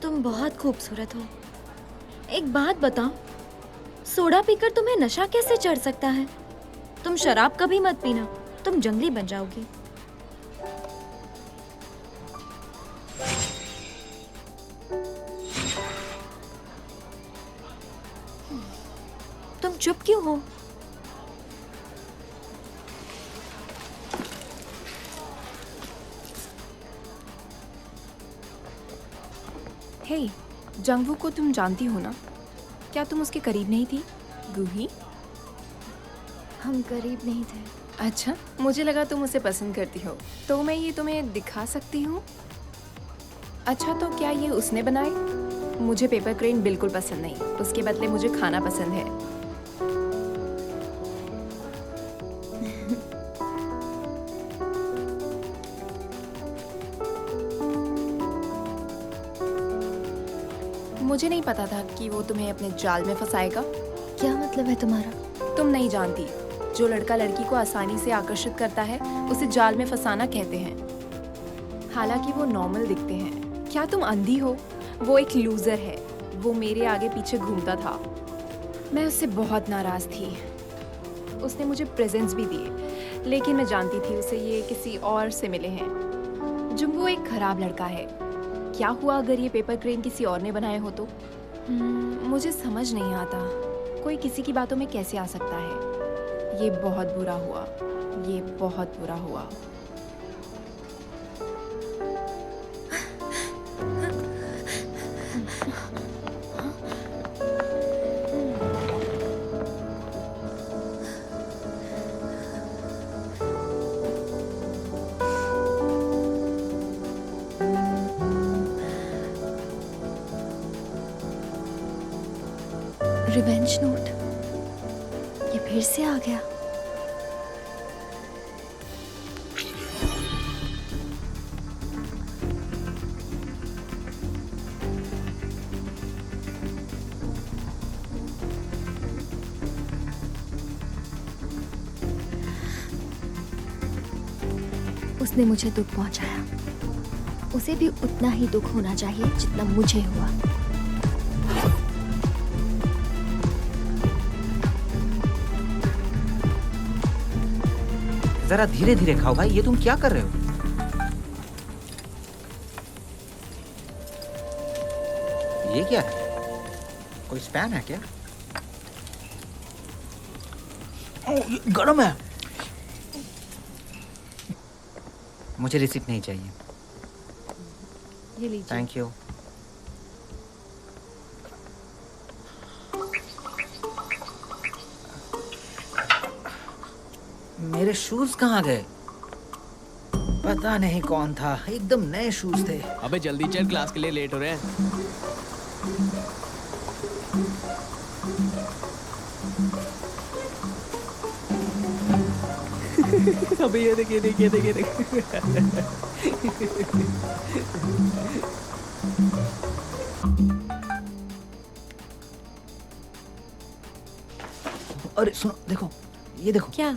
तुम बहुत खूबसूरत हो। एक बात बताओ, सोडा पीकर तुम्हें नशा कैसे चढ़ सकता है? तुम शराब कभी मत पीना, तुम जंगली बन जाओगी। तुम चुप क्यों हो? हे, जंगवू को तुम जानती हो ना? क्या तुम उसके करीब नहीं थी, गूही? हम करीब नहीं थे। अच्छा, मुझे लगा तुम उसे पसंद करती हो, तो मैं ये तुम्हें दिखा सकती हूँ। अच्छा, तो क्या ये उसने बनाए? मुझे पेपर क्रेन बिल्कुल पसंद नहीं, उसके बदले मुझे खाना पसंद है। मुझे नहीं पता था कि वो तुम्हें अपने जाल में फंसाएगा। क्या मतलब है तुम्हारा? तुम नहीं जानती, जो लड़का लड़की को आसानी से आकर्षित करता है उसे जाल में फंसाना कहते हैं। हालांकि वो नॉर्मल दिखते हैं। क्या तुम अंधी हो? वो एक लूजर है। वो मेरे आगे पीछे घूमता था। मैं उससे बहुत नाराज थी। उसने मुझे प्रेजेंट्स भी दिए, लेकिन मैं जानती थी उसे ये किसी और से मिले हैं। जुम्बो एक खराब लड़का है। क्या हुआ अगर ये पेपर क्रेन किसी और ने बनाए हो तो? मुझे समझ नहीं आता, कोई किसी की बातों में कैसे आ सकता है। ये बहुत बुरा हुआ, ये बहुत बुरा हुआ। रिवेंज नोट, ये फिर से आ गया। उसने मुझे दुख पहुंचाया, उसे भी उतना ही दुख होना चाहिए जितना मुझे हुआ। जरा धीरे धीरे खाओ भाई, ये तुम क्या कर रहे हो? ये क्या है? कोई स्पैन है क्या? ओह, ये गरम है। मुझे रिसिप्ट नहीं चाहिए। ये लीजिए। Thank you. मेरे शूज कहाँ गए? पता नहीं कौन था, एकदम नए शूज थे। अबे जल्दी चल, क्लास के लिए लेट हो रहे हैं। अबे ये देख, ये देख, ये देख, ये देख। अरे सुनो, देखो, ये देखो। क्या?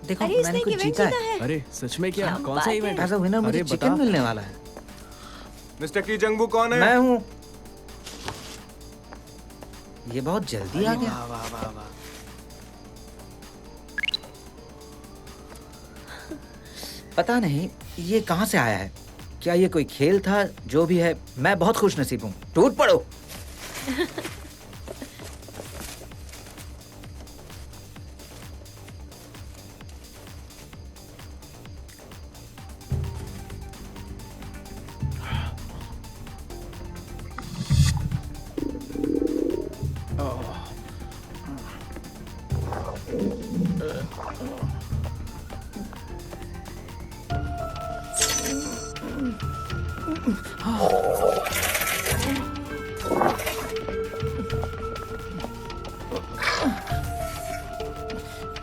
देखो, अरे मैंने इसने कुछ इवेंट जीता जीता है। है। अरे सच में? क्या? कौन सा इवेंट? एज अ विनर मुझे अरे चिकन बता। मिलने वाला है। मिस्टर की जंगबू कौन है? मैं हूँ। ये बहुत जल्दी आ गया। वाह वाह वाह वाह। पता नहीं ये कहाँ से आया है। क्या ये कोई खेल था? जो भी है, मैं बहुत खुशनसीब हूँ। टूट पड़ो।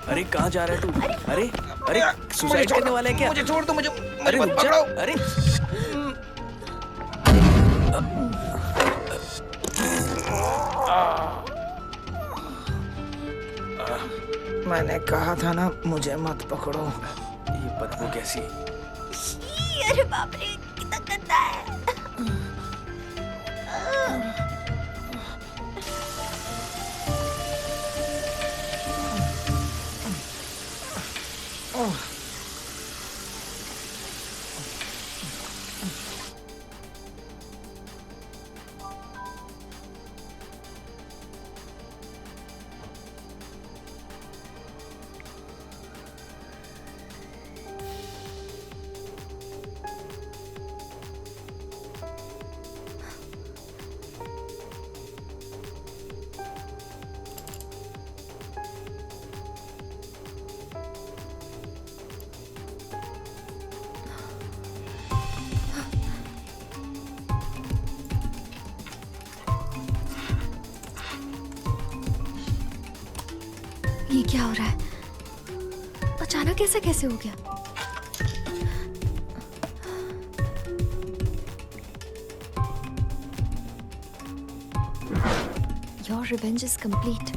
अरे कहाँ जा रहा है तू? अरे अरे सुसाइड करने वाला है क्या? मुझे छोड़ दो, मुझे अरे मत रुक जा। पकड़ो। अरे मैंने कहा था ना, मुझे मत पकड़ो। ये बदबू कैसी? अरे बाप रे, कितना गंदा है। ये क्या हो रहा है? अचानक ऐसा कैसे हो गया? Your revenge is complete.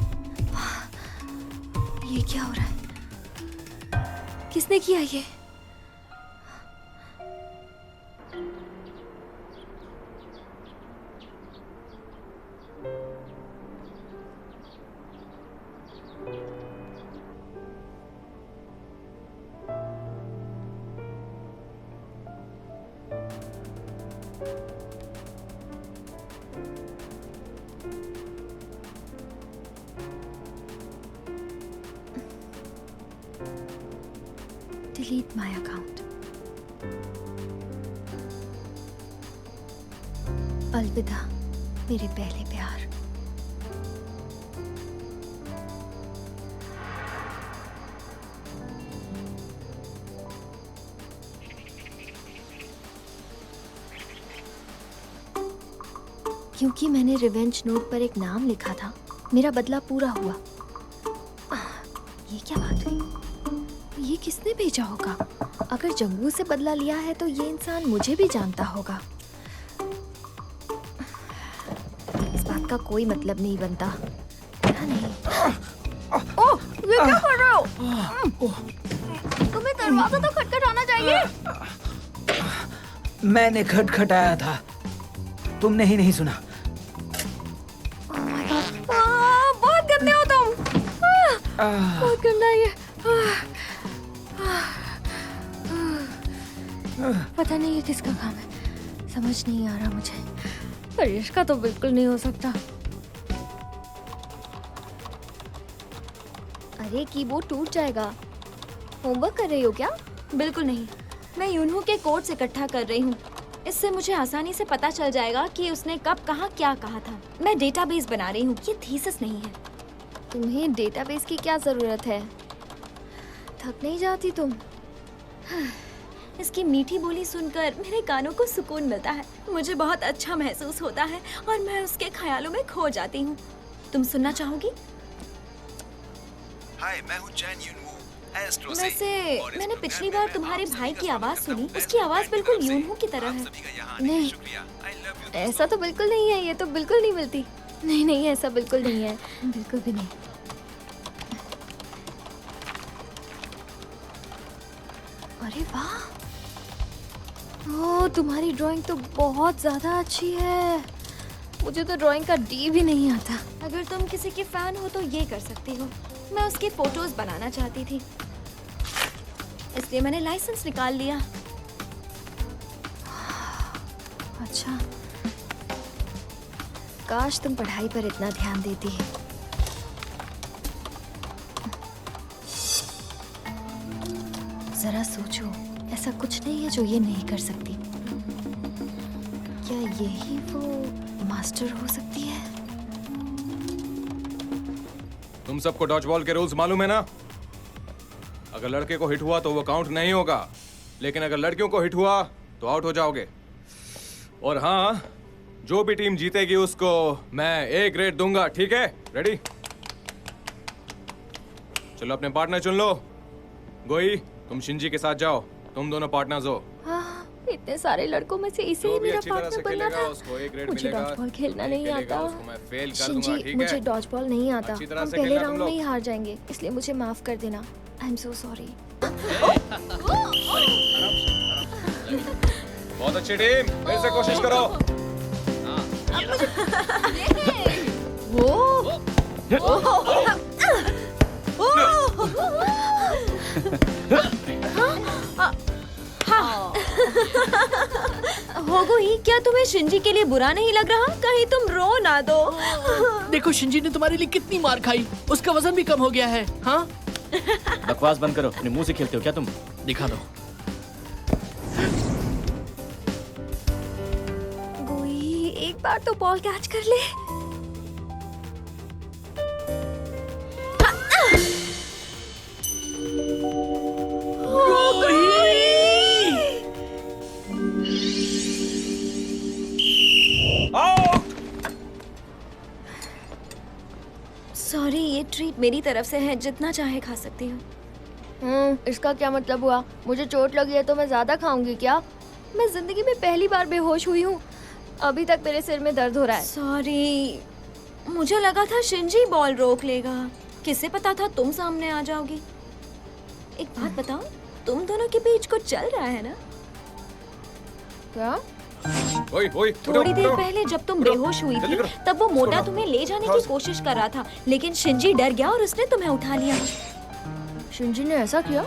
ये क्या हो रहा है? किसने किया ये? Delete my account. अलविदा मेरे पहले प्यार। क्योंकि मैंने रिवेंज नोट पर एक नाम लिखा था, मेरा बदला पूरा हुआ। ये क्या बात हुई? ये किसने भेजा होगा? अगर जंगू से बदला लिया है तो ये इंसान मुझे भी जानता होगा। इस बात का कोई मतलब नहीं बनता। क्या नहीं? ओह, ये क्या कर रहे हो? तुम्हें दरवाजा तो खटखटाना चाहिए। मैंने खटखटाया था, तुमने ही नहीं सुना। बहुत गंदे हो तुम। बहुत गंदा है ये। पता नहीं ये किसका काम है, समझ नहीं आ रहा मुझे। पर इसका तो बिल्कुल नहीं हो सकता। अरे कीबोर्ड टूट जाएगा। होमवर्क कर रही हो क्या? बिल्कुल नहीं, मैं यूनहू के कोड्स इकट्ठा कर रही हूँ। इससे मुझे आसानी से पता चल जाएगा कि उसने कब कहाँ क्या कहा था। मैं डेटाबेस बना रही हूँ, ये थीसिस नहीं है। तुम्हें डेटाबेस की क्या जरूरत है? थक नहीं जाती तुम? इसकी मीठी बोली सुनकर मेरे कानों को सुकून मिलता है। मुझे बहुत अच्छा महसूस होता है और मैं उसके ख्यालों में खो जाती हूँ। तुम सुनना चाहोगी? हाय, मैं हूँ चैन यूनहू, एस्ट्रो से। वैसे और इस मैंने प्रोग्राम पिछली में बार मैं तुम्हारे आप सभी भाई का की स्वागत आवाज करता सुनी, हूँ। उसकी आवाज बेस्ट बिल्कुल फ्रेंड की यूनहू की तरफ तरह से है। आप सभी का यहाँ आने के लिए नहीं। शुक्रिया। I love you ऐसा तो बिल्कुल नहीं है, ये तो बिल्कुल नहीं मिलती। नहीं नहीं, ऐसा बिल्कुल नहीं है, बिल्कुल भी नहीं। अरे वाह, ओह तुम्हारी ड्राइंग तो बहुत ज्यादा अच्छी है। मुझे तो ड्राइंग का डी भी नहीं आता। अगर तुम किसी के फैन हो तो ये कर सकती हो। मैं उसकी फोटोज बनाना चाहती थी, इसलिए मैंने लाइसेंस निकाल लिया। अच्छा, काश तुम पढ़ाई पर इतना ध्यान देती। जरा सोचो, ऐसा कुछ नहीं है जो ये नहीं कर सकती। क्या यही वो मास्टर हो सकती है? तुम सबको डॉज बॉल के रूल्स मालूम है ना? अगर लड़के को हिट हुआ तो वो काउंट नहीं होगा, लेकिन अगर लड़कियों को हिट हुआ तो आउट हो जाओगे। और हाँ, जो भी टीम जीतेगी उसको मैं A ग्रेड दूंगा, ठीक है? रेडी? चलो अपने पार्टनर चुन लो। गोई, तुम शिंजी के साथ जाओ, तुम दोनों पार्टनर्स हो। हाँ, इतने सारे लड़कों में से इसे जो ही भी मेरा अच्छी तरह पार्टनर से बनना खेलेगा था। उसको ए ग्रेड मुझे मिलेगा। डॉजबॉल खेलना जो नहीं खेलेगा आता। उसको मैं फेल कर दूंगा, शिंजी, ठीक मुझे है? डॉजबॉल नहीं आता। अच्छी तरह हम से पहले खेलना तुम राउंड लोग। में ही हार जाएंगे, इसलिए मुझे माफ कर देना। I am so sorry. बहुत अच्छी टीम, फिर से कोशिश करो। होगुई, क्या तुम्हें शिंजी के लिए बुरा नहीं लग रहा? कहीं तुम रो ना दो। देखो शिंजी ने तुम्हारे लिए कितनी मार खाई, उसका वजन भी कम हो गया है। हाँ, बकवास बंद करो, अपने मुंह से खेलते हो क्या तुम? दिखा दो। गोई, एक बार तो बॉल कैच कर ले। सॉरी, ये ट्रीट मेरी तरफ से है, जितना चाहे खा सकती हूँ। इसका क्या मतलब हुआ? मुझे चोट लगी है तो मैं ज्यादा खाऊंगी क्या? मैं जिंदगी में पहली बार बेहोश हुई हूँ। अभी तक मेरे सिर में दर्द हो रहा है। सॉरी, मुझे लगा था शिंजी बॉल रोक लेगा। किसे पता था तुम सामने आ जाओगी। एक बात बताओ, तुम दोनों के बीच कुछ चल रहा है ना? क्या? ओए ओए, उठो, थोड़ी देर उठो। पहले जब तुम बेहोश हुई जल्दी थी, करो। तब वो मोटा उठाओ। तुम्हें ले जाने उठाओ। की कोशिश कर रहा था, लेकिन शिंजी डर गया और उसने तुम्हें उठा लिया। शिंजी ने ऐसा किया?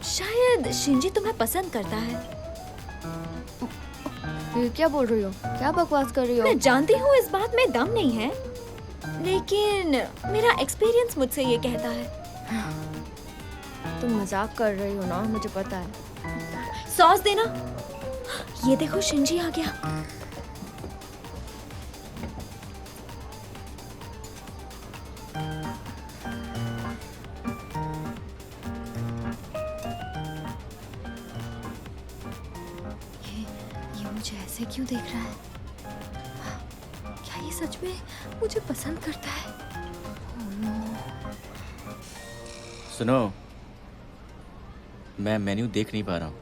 शायद शिंजी तुम्हें पसंद करता है। ये क्या बोल रही हो? क्या बकवास कर रही हो? मैं जानती हूँ इस बात में दम नहीं है, लेकिन मेरा एक्सपीरियंस मुझसे ये कहता है। तुम मजाक कर रही हो ना, मुझे पता है। सॉस देना। ये देखो, शिंजी आ गया। ये मुझे ऐसे क्यों देख रहा है? क्या ये सच में मुझे पसंद करता है? सुनो, मैं मेन्यू देख नहीं पा रहा हूँ,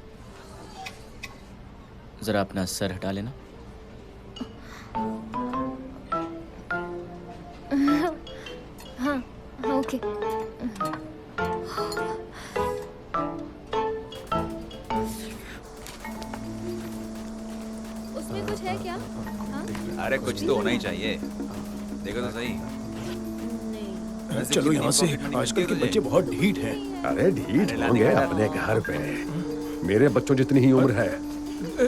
जरा अपना सर हटा लेना। हाँ, ओके। उसमें कुछ है क्या? अरे कुछ तो होना ही चाहिए। देखो तो सही। वैसे चलो कितनी यहाँ से, पॉकेट मनी आजकल के मिलती है बच्चे बहुत ढीठ हैं। अरे ढीठ लाने होंगे का अपने घर पे। मेरे बच्चों जितनी ही उम्र है,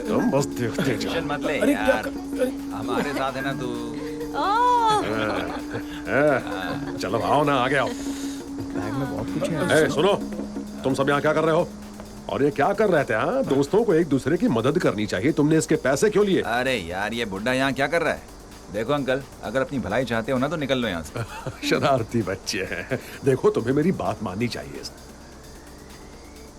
तुम बस देखते टेंशन जाओ। मत ले अरे यार, हमारे साथ है ना तू। चलो आओ ना, आगे आओ। बैग में बहुत कुछ है। ए, सुनो, तुम सब यहाँ क्या कर रहे हो? और ये क्या कर रहे थे? हाँ, दोस्तों को एक दूसरे की मदद करनी चाहिए। तुमने इसके पैसे क्यों लिए? अरे यार, ये बुड्ढा यहाँ क्या कर रहा है? देखो अंकल, अगर अपनी भलाई चाहते हो ना तो निकल लो यहाँ से। शरारती बच्चे हैं। देखो, तुम्हें मेरी बात माननी चाहिए।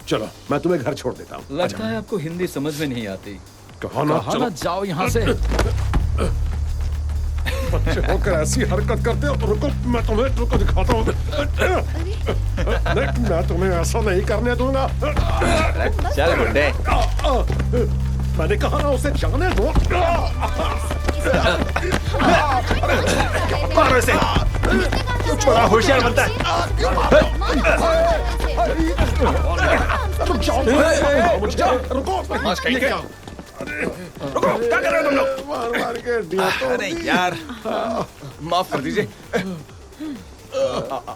चलो, मैं तुम्हें घर छोड़ देता हूँ। लगता है आपको हिंदी समझ में नहीं आती। कहा ना, चलो। जाओ यहाँ से। बच्चे होकर ऐसी हरकत करते हो। रुको, मैं तुम्हें रुको दिखाता हूँ। नहीं, मैं तुम्हें ऐसा नहीं करने दूंगा। चल बुड्ढे। मैंने कहा ना, उसे जाने दो। मारो इसे। तू बड़ा होशियार बनता है। तुम जाओ। मुझे रुको। ये क्या? रुको, क्या कर रहे हो तुम लोग? मार मार के दिया तो। अरे यार, माफ कर दीजिए।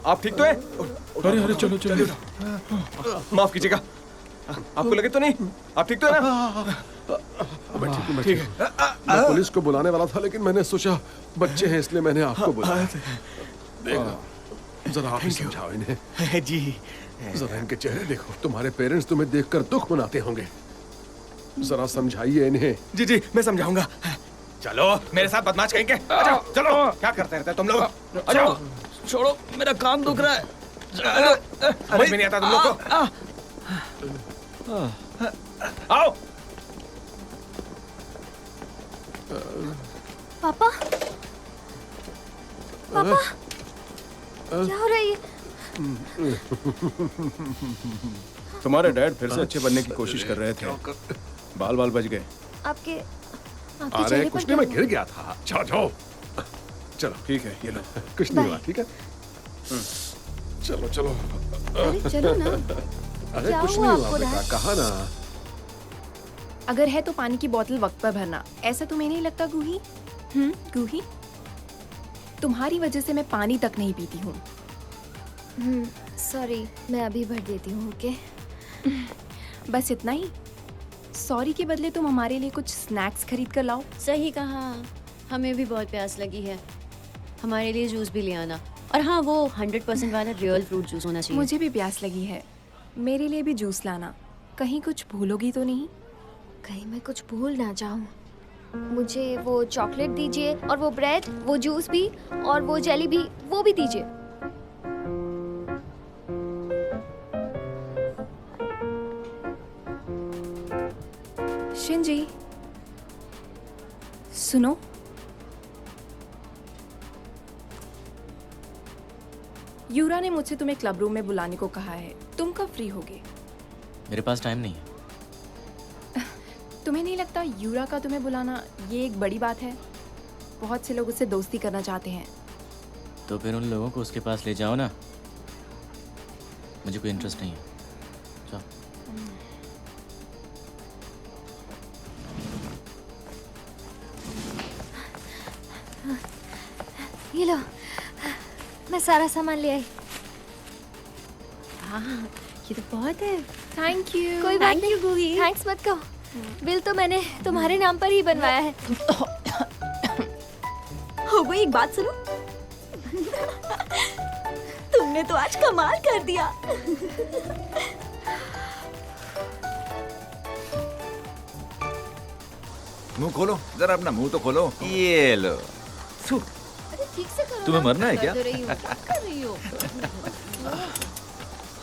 आप ठीक तो हैं? अरे अरे चलो चलो। माफ कीजिएगा। आपको लगे तो नहीं? आप ठीक तो है ना? मैं ठीक हूँ, मैं ठीक हूँ। मैं पुलिस को बुलाने वाला था, लेकिन मैंने सोचा बच्चे हैं, इसलिए मैंने आपको बुलाया। देखो, जरा आप ही समझाओ इन्हें। जी। जरा इनके चेहरे देखो। तुम्हारे पेरेंट्स तुम्हें देखकर दुख मनाते होंगे। जरा समझाइए इन्हें। जी जी, मैं समझाऊंगा। चलो मेरे साथ बदमाश कहेंगे। चलो, क्या करते रहते तुम लोग? चलो, छोड़ो, मेरा कान दुख रहा है। समझ में नहीं आता तुम लोग को। आओ। पापा, पापा, क्या हो रहा है ये? तुम्हारे डैड फिर से अच्छे बनने की कोशिश कर रहे थे। बाल बाल बच गए। आपके आपके अरे चेहरे पर कुछ क्या नहीं, मैं हुआ? गिर गया था। जाओ जाओ, चलो। ठीक है, ये लो। कुछ नहीं हुआ, ठीक है। चलो चलो। अरे चलो ना। अरे क्या कुछ हुआ नहीं हुआ आपको, बेटा, डैड? कहा ना। अगर है तो पानी की बोतल वक्त पर भरना। ऐसा तुम्हें नहीं लगता गूही? गूही, तुम्हारी वजह से मैं पानी तक नहीं पीती हूँ। सॉरी, मैं अभी भर देती हूँ। ओके। बस इतना ही? सॉरी के बदले तुम हमारे लिए कुछ स्नैक्स खरीद कर लाओ। सही कहा, हमें भी बहुत प्यास लगी है। हमारे लिए जूस भी ले आना। और हाँ, वो 100% वाला रियल फ्रूट जूस होना चाहिए। मुझे भी प्यास लगी है, मेरे लिए भी जूस लाना। कहीं कुछ भूलोगी तो नहीं? कहीं मैं कुछ भूल ना जाऊँ। मुझे वो चॉकलेट दीजिए, और वो ब्रेड, वो जूस भी, और वो जेली भी, वो भी दीजिए। शिंजी, सुनो। यूरा ने मुझसे तुम्हें क्लब रूम में बुलाने को कहा है। तुम कब फ्री होगे? मेरे पास टाइम नहीं है। तुम्हें नहीं लगता यूरा का तुम्हें बुलाना ये एक बड़ी बात है? बहुत से लोग उससे दोस्ती करना चाहते हैं। तो फिर उन लोगों को उसके पास ले जाओ ना। मुझे कोई इंटरेस्ट नहीं है। जाओ। ये लो, मैं सारा सामान ले आई। हाँ, ये तो बहुत है। Thank you. कोई बात नहीं, थैंक्स मत कहो। बिल तो मैंने तुम्हारे नाम पर ही बनवाया है। हो गई, एक बात सुनो। तुमने तो आज कमाल कर दिया। मुंह खोलो जरा, अपना मुंह तो खोलो। ये लो। अरे ठीक से करो। तुम्हें ना, मरना है क्या? कर रही हो, क्या कर रही हो?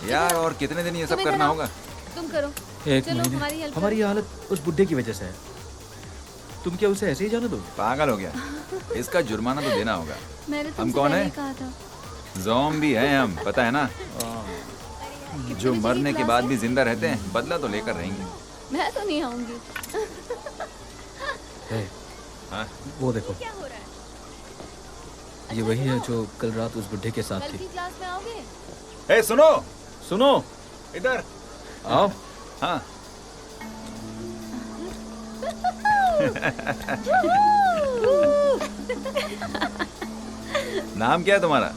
यार और कितने दिन ये सब तुम्हें करना कराओ। होगा? तुम करो। एक चलो, हमारी महीने हेल्प हमारी ये हालत उस बुड्ढे की वजह से है। तुम क्या उसे ऐसे ही जाने दोगे? पागल हो गया, इसका जुर्माना तो देना होगा। मैंने हम तुमसे कौन पहले है? कहा था। ज़ॉम्बी हैं हम, पता है ना। जो मरने के बाद भी जिंदा रहते हैं, बदला तो लेकर रहेंगे। मैं तो नहीं आऊंगी। हाँ? वो देखो, क्या हो रहा है? ये वही है जो कल रात उस बुड्ढे के साथ कल थी। की क्लास में आओगे? ए सुनो, सुनो, इधर आओ। हाँ। नाम क्या है तुम्हारा?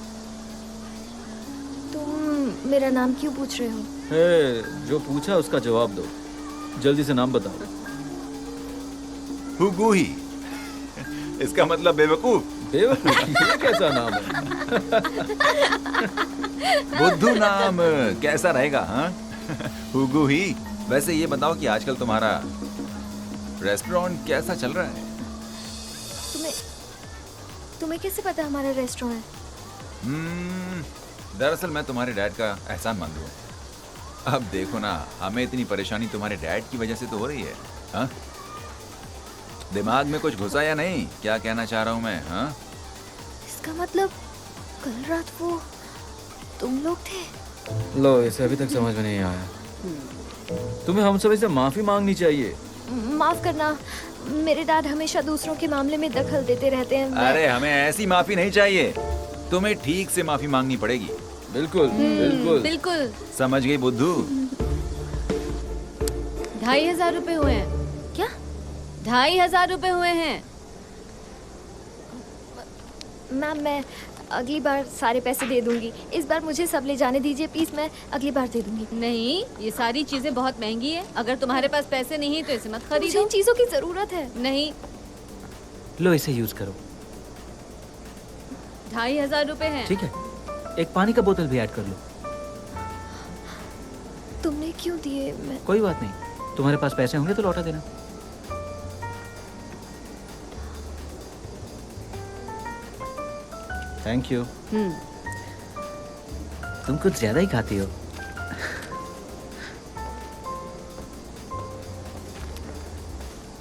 तुम मेरा नाम क्यों पूछ रहे हो? जो पूछा उसका जवाब दो। जल्दी से नाम बताओ। हुगूही। इसका मतलब बेवकूफ। बेवकूफ, ये कैसा नाम है? बुद्धू नाम कैसा रहेगा? हाँ, हुगूही। वैसे ये बताओ कि आजकल तुम्हारा रेस्टोरेंट कैसा चल रहा है? तुम्हें कैसे पता हमारा रेस्टोरेंट है? दरअसल मैं तुम्हारे डैड का एहसान मान लूँ। अब देखो ना, हमें इतनी परेशानी तुम्हारे डैड की वजह से तो हो रही है। हाँ? दिमाग में कुछ घुसा या नहीं? क्या कहना चाह रहा हूँ मैं? हाँ? इसका मतलब कल रात वो तुम लोग थे? लो, इसे अभी तक समझ में नहीं आया। तुम्हें हम सभी से माफी मांगनी चाहिए। माफ करना, मेरे डैड हमेशा दूसरों के मामले में दखल देते रहते हैं। अरे हमें ऐसी माफी नहीं चाहिए, तुम्हें ठीक से माफी मांगनी पड़ेगी। बिल्कुल बिल्कुल बिल्कुल। समझ गई बुद्धू? 2500 रुपए हुए हैं। क्या? 2500 रुपए हुए हैं। मैम, मैं अगली बार सारे पैसे दे दूंगी। इस बार मुझे सब ले जाने दीजिए प्लीज, मैं अगली बार दे दूंगी। नहीं, ये सारी चीजें बहुत महंगी है। अगर तुम्हारे पास पैसे नहीं है तो इसे मत मुझे खरीदो। इन चीजों की जरूरत है। नहीं, लो, इसे यूज करो। 2500 रुपए हैं। ठीक है, एक पानी का बोतल भी ऐड कर लो। तुमने क्यों दिए? मैं कोई बात नहीं, तुम्हारे पास पैसे होंगे तो लौटा देना। Thank you. तुम कुछ ज्यादा ही खाती हो।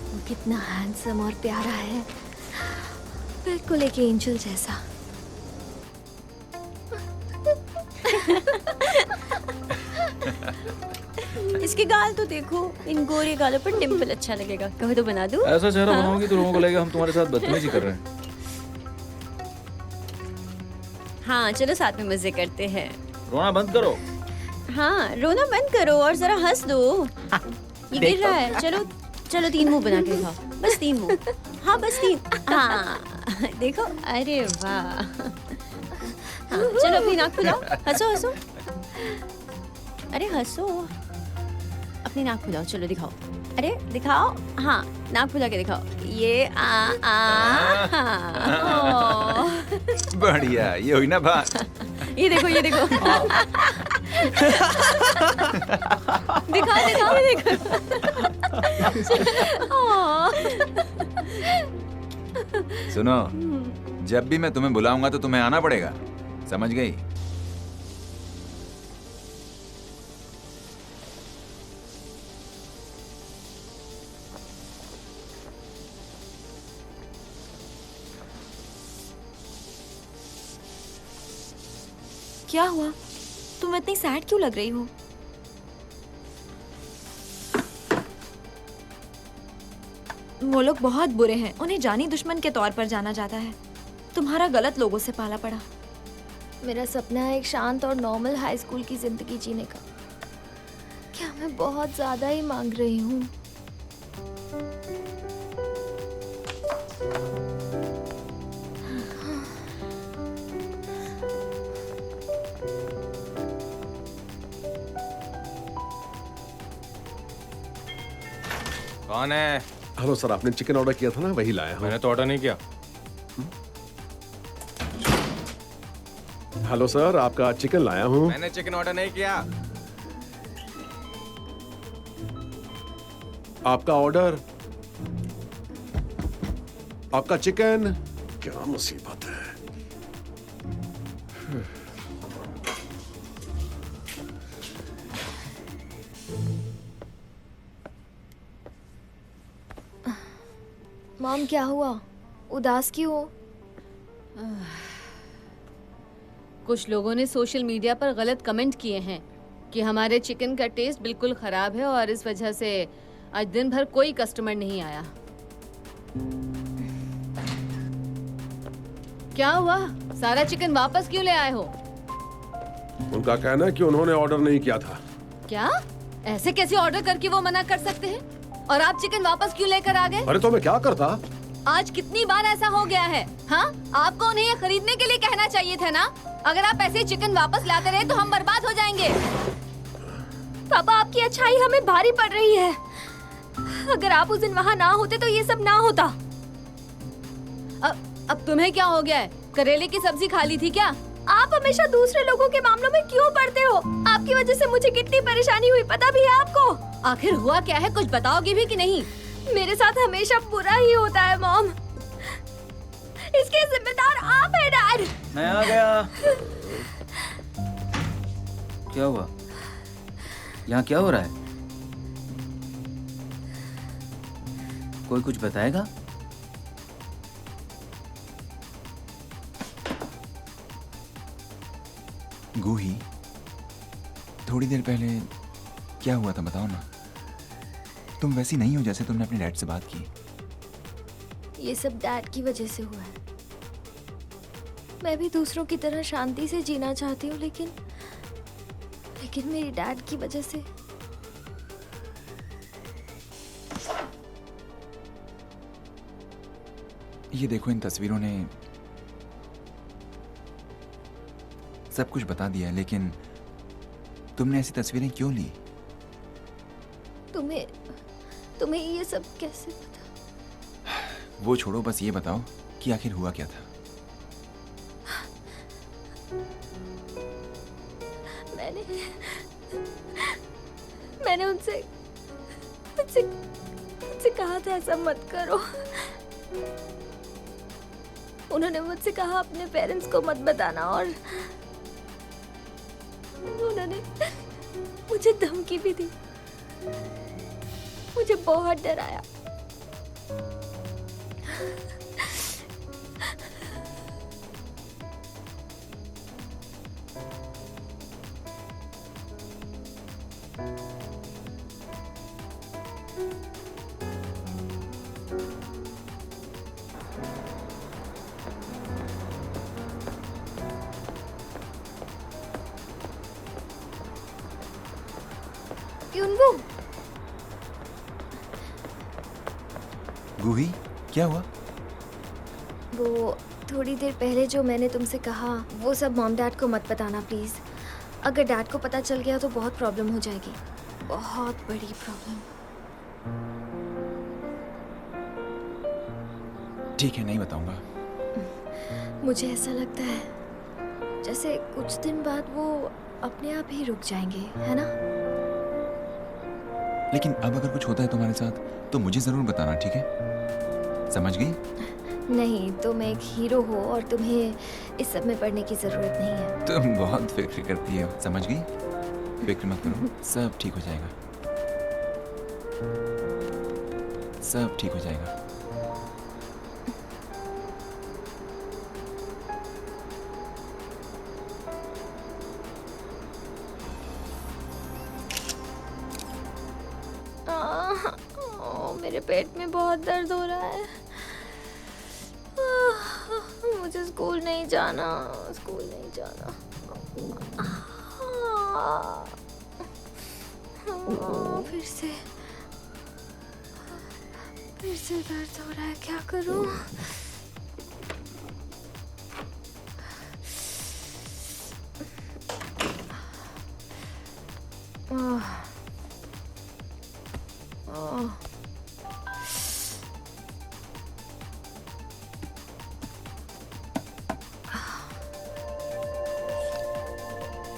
वो कितना हैंडसम और प्यारा है, बिल्कुल एक एंजल जैसा। इसके गाल तो देखो, इन गोरे गालों पर डिम्पल अच्छा लगेगा। कहो तो बना दूं? ऐसा चेहरा हाँ? बनाओगी तो लोगों को लगेगा हम तुम्हारे साथ बदतमीजी कर रहे हैं। हाँ चलो साथ में मजे करते हैं। रोना बंद करो। हाँ रोना बंद करो और जरा हंस दो। ये गिर रहा है। चलो चलो 3 मुंह बना के दिखाओ, बस 3 मुंह। हाँ बस 3। हाँ देखो, अरे वाह। हाँ चलो अपनी नाक खुलाओ, हंसो हंसो। अरे हंसो, अपनी नाक खुलाओ, चलो दिखाओ। अरे दिखाओ, हाँ नाक खुला के दिखाओ। ये बढ़िया, ये हुई ना बात। ये देखो ये देखो। दिखाओ दिखाओ, ये देखो। सुनो, जब भी मैं तुम्हें बुलाऊंगा तो तुम्हें आना पड़ेगा, समझ गई? क्या हुआ? तुम इतनी सैड क्यों लग रही हो? वो लोग बहुत बुरे हैं, उन्हें जानी दुश्मन के तौर पर जाना जाता है। तुम्हारा गलत लोगों से पाला पड़ा। मेरा सपना है एक शांत और नॉर्मल हाई स्कूल की जिंदगी जीने का। क्या मैं बहुत ज्यादा ही मांग रही हूँ? कौन है? हेलो सर, आपने चिकन ऑर्डर किया था ना, वही लाया हूँ। मैंने तो ऑर्डर नहीं किया। हेलो सर, आपका चिकन लाया हूँ। मैंने चिकन ऑर्डर नहीं किया। आपका ऑर्डर, आपका चिकन। क्या मुसीबत है। मॉम क्या हुआ? उदास क्यों हो? कुछ लोगों ने सोशल मीडिया पर गलत कमेंट किए हैं कि हमारे चिकन का टेस्ट बिल्कुल खराब है और इस वजह से आज दिन भर कोई कस्टमर नहीं आया। क्या हुआ? सारा चिकन वापस क्यों ले आए हो? उनका कहना है कि उन्होंने ऑर्डर नहीं किया था। क्या? ऐसे कैसे ऑर्डर करके वो मना कर सकते हैं? और आप चिकन वापस क्यों लेकर आ गए? अरे तो मैं क्या करता? आज कितनी बार ऐसा हो गया है? हाँ, आपको उन्हें ये खरीदने के लिए कहना चाहिए था ना। अगर आप ऐसे ही चिकन वापस लाते रहे तो हम बर्बाद हो जाएंगे। पापा, आपकी अच्छाई हमें भारी पड़ रही है। अगर आप उस दिन वहाँ ना होते तो ये सब ना होता। अब तुम्हें क्या हो गया है? करेले की सब्जी खा ली थी क्या? आप हमेशा दूसरे लोगों के मामलों में क्यों पड़ते हो? आपकी वजह से मुझे कितनी परेशानी हुई, पता भी है आपको? आखिर हुआ क्या है, कुछ बताओगी भी कि नहीं? मेरे साथ हमेशा बुरा ही होता है मॉम। इसके जिम्मेदार आप हैं डैड। मैं आ गया। क्या हुआ? यहाँ क्या हो रहा है? कोई कुछ बताएगा? गूही, थोड़ी देर पहले क्या हुआ था बताओ ना। तुम वैसी नहीं हो जैसे तुमने अपने डैड से बात की। ये सब डैड की वजह से हुआ है। मैं भी दूसरों की तरह शांति से जीना चाहती हूँ, लेकिन मेरी डैड की वजह से। ये देखो, इन तस्वीरों ने सब कुछ बता दिया, लेकिन तुमने ऐसी तस्वीरें क्यों ली? तुम्हें ये सब कैसे पता? वो छोड़ो, बस ये बताओ कि आखिर हुआ क्या था। मैंने उनसे कहा था ऐसा मत करो। उन्होंने मुझसे कहा अपने पेरेंट्स को मत बताना, और उन्होंने मुझे धमकी भी दी। मुझे बहुत डराया। युनवू, गूही, क्या हुआ? वो थोड़ी देर पहले जो मैंने तुमसे कहा वो सब मॉम डैड को मत बताना प्लीज। अगर डैड को पता चल गया तो बहुत प्रॉब्लम हो जाएगी, बहुत बड़ी प्रॉब्लम। ठीक है, नहीं बताऊंगा। मुझे ऐसा लगता है जैसे कुछ दिन बाद वो अपने आप ही रुक जाएंगे, है ना? लेकिन अब अगर कुछ होता है तुम्हारे साथ तो मुझे जरूर बताना, ठीक है? समझ गई? नहीं, तुम एक हीरो हो और तुम्हें इस सब में पढ़ने की जरूरत नहीं है। तुम बहुत फिक्र करती हो, समझ गई? फिक्र मत करो, सब ठीक हो जाएगा, सब ठीक हो जाएगा। मेरे पेट में बहुत दर्द हो रहा है। मुझे स्कूल नहीं जाना, स्कूल नहीं जाना। फिर से दर्द हो रहा है, क्या करूं?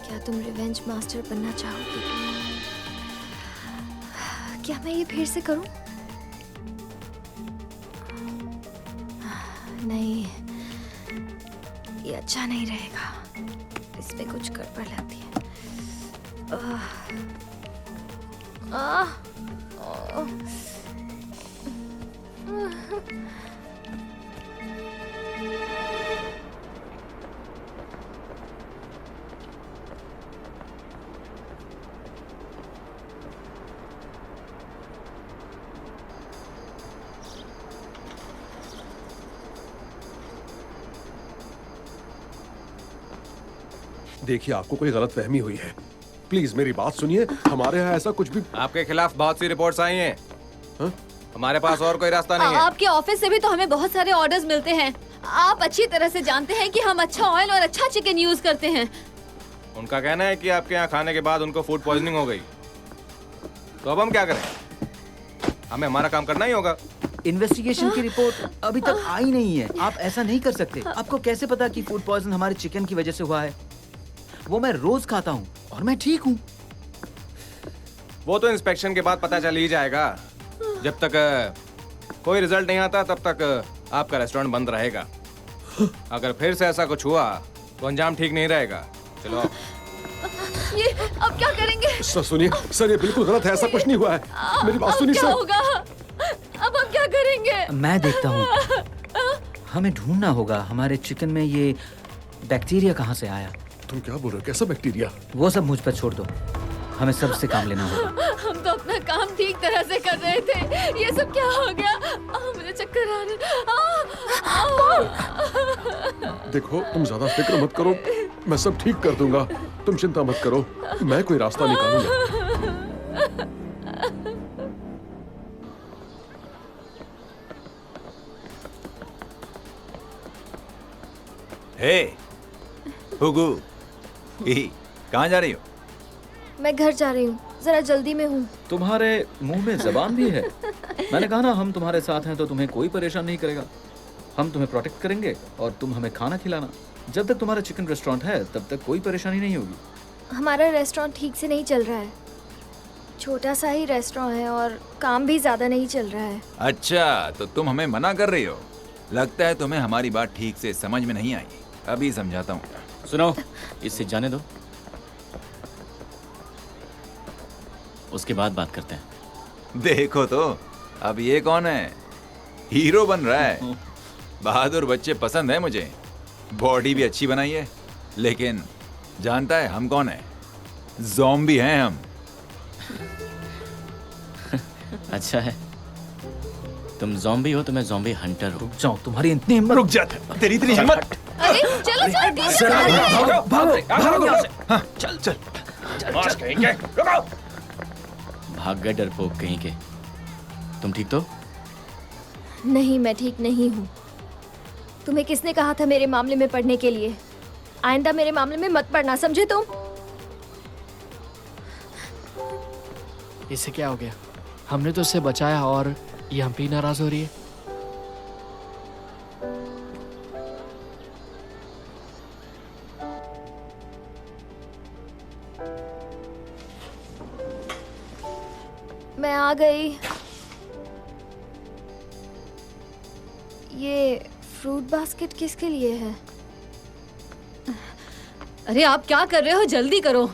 क्या तुम रिवेंज मास्टर बनना चाहोगी? क्या मैं ये फिर से करूं? नहीं, ये अच्छा नहीं रहेगा। इसमें कुछ गड़बड़ लगती है। देखिए, आपको कोई गलतफहमी हुई है, प्लीज मेरी बात सुनिए। हमारे यहाँ ऐसा कुछ भी। आपके खिलाफ बहुत सी रिपोर्ट्स आई हैं। हाँ? हमारे पास और कोई रास्ता नहीं है। आपके ऑफिस से भी तो हमें बहुत सारे ऑर्डर्स मिलते हैं। आप अच्छी तरह से जानते हैं कि हम अच्छा ऑयल और अच्छा चिकन यूज करते हैं। उनका कहना है कि आपके यहाँ खाने के बाद उनको फूड पॉइजनिंग हो गई। तो अब हम क्या करें? हमें हमारा काम करना ही होगा। इन्वेस्टिगेशन की रिपोर्ट अभी तक आई नहीं है। आप ऐसा नहीं कर सकते। आपको कैसे पता कि फूड पॉइजन हमारे चिकन की वजह से हुआ है? वो मैं रोज खाता हूँ और मैं ठीक हूँ। वो तो इंस्पेक्शन के बाद पता चल ही जाएगा। जब तक कोई रिजल्ट नहीं आता तब तक आपका रेस्टोरेंट बंद रहेगा। अगर फिर से ऐसा कुछ हुआ तो अंजाम ठीक नहीं रहेगा। चलो। ये अब क्या करेंगे? सर सुनिए, सर ये बिल्कुल गलत है, ऐसा कुछ नहीं हुआ है। मेरी बात सुनिए सर। क्या होगा? अब हम क्या करेंगे? मैं देखता हूँ। हमें ढूंढना होगा हमारे चिकन में ये बैक्टीरिया कहाँ से आया। तुम क्या बोल रहे हो? कैसा बैक्टीरिया? वो सब मुझ पर छोड़ दो, हमें सबसे काम लेना होगा। हम तो अपना काम ठीक तरह से कर रहे थे, ये सब क्या हो गया? मुझे चक्कर आ रहे। देखो, तुम ज्यादा फिक्र मत करो, मैं सब ठीक कर दूंगा। तुम चिंता मत करो, मैं कोई रास्ता निकालूंगा। हे, हुगू, कहाँ जा रही हो? मैं घर जा रही हूँ, जरा जल्दी में हूँ। तुम्हारे मुंह में जबान भी है। मैंने कहा ना, हम तुम्हारे साथ हैं तो तुम्हें कोई परेशान नहीं करेगा। हम तुम्हें प्रोटेक्ट करेंगे और तुम हमें खाना खिलाना। जब तक तुम्हारा चिकन रेस्टोरेंट है तब तक कोई परेशानी नहीं होगी। हमारा रेस्टोरेंट ठीक से नहीं चल रहा है, छोटा सा ही रेस्टोरेंट है और काम भी ज्यादा नहीं चल रहा है। अच्छा, तो तुम हमें मना कर रही हो? लगता है तुम्हें हमारी बात ठीक से समझ में नहीं आई। अभी समझाता हूँ। सुनो, इससे जाने दो, उसके बाद बात करते हैं। देखो तो, अब ये कौन है? हीरो बन रहा है। बहादुर बच्चे पसंद है मुझे। बॉडी भी अच्छी बनाई है, लेकिन जानता है हम कौन है? ज़ॉम्बी हैं हम। अच्छा है, तुम ज़ॉम्बी हो तो मैं ज़ॉम्बी हंटर हूँ। रुक जाओ, तुम्हारी इतनी हिम्मत। रुक जा, तेरी इतनी हिम्मत। अरे चलो जल्दी। भागो, भागो यहाँ से। हाँ, चल चल। कहेंगे। भाग गए डरपोक कहीं के। तुम ठीक तो? नहीं, मैं ठीक नहीं हूँ। तुम्हें किसने कहा था मेरे मामले में पढ़ने के लिए? आइंदा मेरे मामले में मत पढ़ना, समझे तुम? इससे क्या हो गया? हमने तो उससे बचाया और ये हम पे ही नाराज हो रही है। मैं आ गई। ये फ्रूट बास्केट किसके लिए है? अरे आप क्या कर रहे हो? जल्दी करो।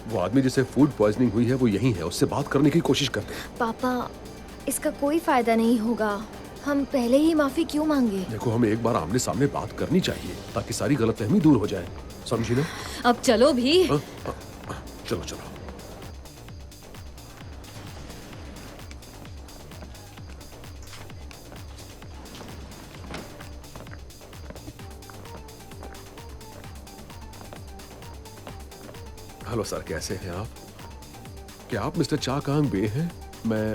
वो आदमी जिसे फूड पॉइजनिंग हुई है वो यही है, उससे बात करने की कोशिश करते हैं। पापा, इसका कोई फायदा नहीं होगा। हम पहले ही माफी क्यों मांगे? देखो, हमें एक बार आमने सामने बात करनी चाहिए ताकि सारी गलतफहमी दूर हो जाए, समझी ना? अब चलो भी। चलो चलो। हेलो सर, कैसे हैं आप? क्या आप मिस्टर चा कांग बे हैं? मैं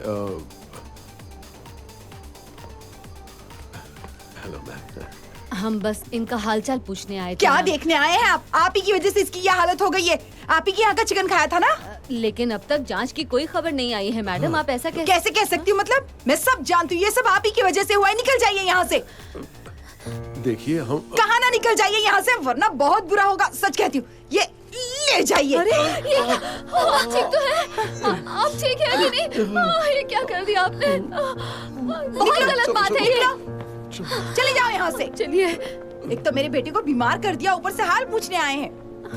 हेलो मैम। हम बस इनका हालचाल पूछने आए थे। क्या देखने आए हैं आप? आप ही की वजह से इसकी ये हालत हो गई है। आप ही के यहाँ का चिकन खाया था ना? लेकिन अब तक जांच की कोई खबर नहीं आई है मैडम। आप ऐसा कैसे कह सकती हूँ? मतलब मैं सब जानती हूँ, ये सब आप ही की वजह से हुआ है। निकल जाइए यहाँ से। देखिए, हम कहाँ ना निकल जाइए यहाँ से, वरना बहुत बुरा होगा। सच कहती हूँ, ये ले जाइए। अरे ये आप ठीक तो है? आप ठीक है कि नहीं? ये क्या कर दिया आपने? बहुत गलत बात है ये। चले जाओ यहाँ से। चलिए। एक तो मेरे बेटे को बीमार कर दिया, ऊपर से हाल पूछने आए हैं।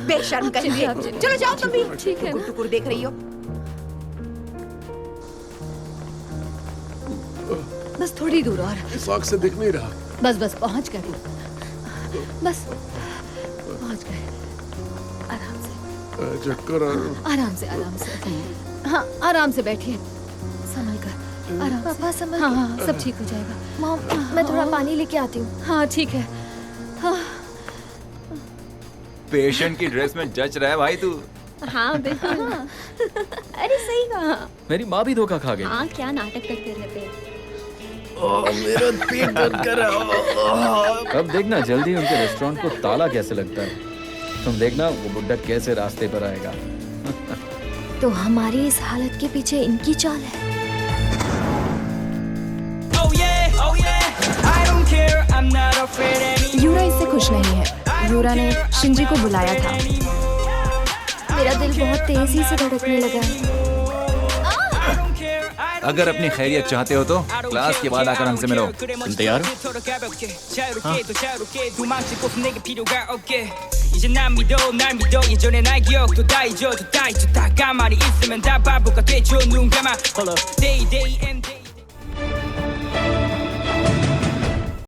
बेशर्म कहीं। चलो जाओ तुम भी। ठीक है। टुकुर देख रही हो। बस थोड़ी दूर और। इस आग से दिख नहीं रहा। बस पहुंच गए। बस पहुंच गए। आराम से। चक्कर आराम से। हाँ, आराम से बैठिए, संभल कर। आराम से। पापा संभल। हाँ, सब ठीक हो जाएगा। मॉम, मैं थोड़ा पानी लेके आती हूँ। हाँ ठीक है। हाँ। पेशेंट की ड्रेस में जच रहा है भाई तू। हाँ बिल्कुल। अरे सही कहा। मेरी माँ भी धोखा खा गई। हाँ, क्या नाटक करते रहते। मेरा पेट दर्द कर रहा है। अब देखना जल्दी उनके रेस्टोरेंट को ताला कैसे लगता है। तुम देखना वो बुड्ढा कैसे रास्ते पर आएगा। तो हमारी इस हालत के पीछे इनकी चाल है। यूरा इससे खुश नहीं है। यूरा ने शिंजी को बुलाया था। मेरा दिल बहुत तेजी से धड़कने लगा है। अगर अपनी खैरियत चाहते हो तो क्लास के बाद आकर हमसे मिलो। तुम तैयार हो? 이제 난 믿어 날 믿어 예전의 나의 기억도 다 잊어 다 가만히 있으면 다 바보가 되죠 눈 감아 Day day and day